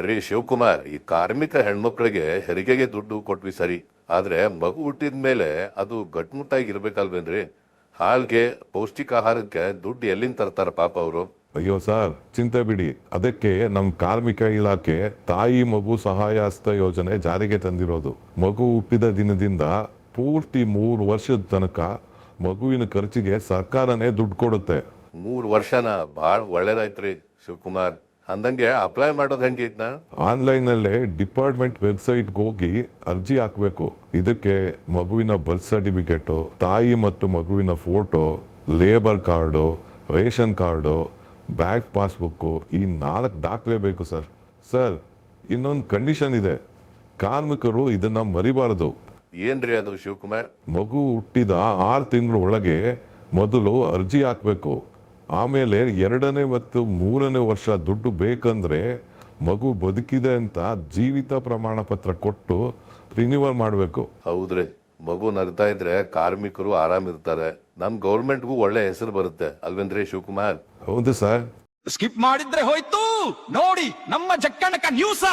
ರೀ ಶಿವಕುಮಾರ್, ಈ ಕಾರ್ಮಿಕ ಹೆಣ್ಮಕ್ಳಿಗೆ ಹೆರಿಗೆಗೆ ದುಡ್ಡು ಕೊಟ್ವಿ ಸರಿ, ಆದ್ರೆ ಮಗು ಹುಟ್ಟಿದ ಮೇಲೆ ಅದು ಗಟ್ಮುಟ್ಟಾಗಿ ಇರ್ಬೇಕಲ್ವೇನ್ರಿ? ಹಾಲ್ಗೆ ಪೌಷ್ಟಿಕಾಹಾರಕ್ಕೆ ದುಡ್ಡು ಎಲ್ಲಿಂದ ತರ್ತಾರ ಪಾಪ ಅವರು? ಅಯ್ಯೋ ಸರ್, ಚಿಂತೆ ಬಿಡಿ. ಅದಕ್ಕೆ ನಮ್ಮ ಕಾರ್ಮಿಕ ಇಲಾಖೆ ತಾಯಿ ಮಗು ಸಹಾಯ ಹಸ್ತ ಯೋಜನೆ ಜಾರಿಗೆ ತಂದಿರೋದು. ಮಗು ಹುಟ್ಟಿದ ದಿನದಿಂದ ಪೂರ್ತಿ 3 ವರ್ಷದ ತನಕ ಮಗುವಿನ ಖರ್ಚಿಗೆ ಸರ್ಕಾರನೇ ದುಡ್ಡು ಕೊಡುತ್ತೆ. 3 ವರ್ಷನ ಭಾಳ ಒಳ್ಳೇದಾಯ್ತ್ರಿ ಶಿವಕುಮಾರ್. ಅಂದಂಗೆ ಅಪ್ಲೈ ಮಾಡೋದು ಹೆಂಗೆ ಇದನ್ನ? ಆನ್ಲೈನ್ ನಲ್ಲೇ ಡಿಪಾರ್ಟ್ಮೆಂಟ್ ವೆಬ್ಸೈಟ್ಗೆ ಹೋಗಿ ಅರ್ಜಿ ಹಾಕ್ಬೇಕು. ಇದಕ್ಕೆ ಮಗುವಿನ ಬರ್ತ್ ಸರ್ಟಿಫಿಕೇಟು, ತಾಯಿ ಮತ್ತು ಮಗುವಿನ photo, labour card, ration card, bank passbook, ಈ 4 ದಾಖಲೆ ಬೇಕು ಸರ್. ಸರ್, ಇನ್ನೊಂದು ಕಂಡೀಷನ್ ಇದೆ, ಕಾರ್ಮಿಕರು ಇದನ್ನ ಮರಿಬಾರದು. ಏನ್ರಿ ಅದು ಶಿವಕುಮಾರ್? ಮಗು ಹುಟ್ಟಿದ 6 ತಿಂಗಳ ಒಳಗೆ ಮೊದಲು ಅರ್ಜಿ ಹಾಕ್ಬೇಕು. ಆಮೇಲೆ 2ನೇ ಮತ್ತು 3ನೇ ವರ್ಷ ದುಡ್ಡು ಬೇಕಂದ್ರೆ ಮಗು ಬದುಕಿದೆ ಅಂತ ಜೀವಿತ ಪ್ರಮಾಣ ಪತ್ರ ಕೊಟ್ಟು ರಿನ್ಯೂವಲ್ ಮಾಡಬೇಕು. ಹೌದ್ರಿ, ಮಗು ನಗ್ತಾ ಇದ್ರೆ ಕಾರ್ಮಿಕರು ಆರಾಮಿರ್ತಾರೆ, ನಮ್ ಗೌರ್ಮೆಂಟ್ಗೂ ಒಳ್ಳೆ ಹೆಸರು ಬರುತ್ತೆ ಅಲ್ವೇನ್ರಿ ಶಿವಕುಮಾರ್? ಹೌದು ಸರ್. ಸ್ಕಿಪ್ ಮಾಡಿದ್ರೆ ಹೋಯ್ತು ನೋಡಿ ನಮ್ಮ ಜಕ್ಕಣಕ ನ್ಯೂಸ್.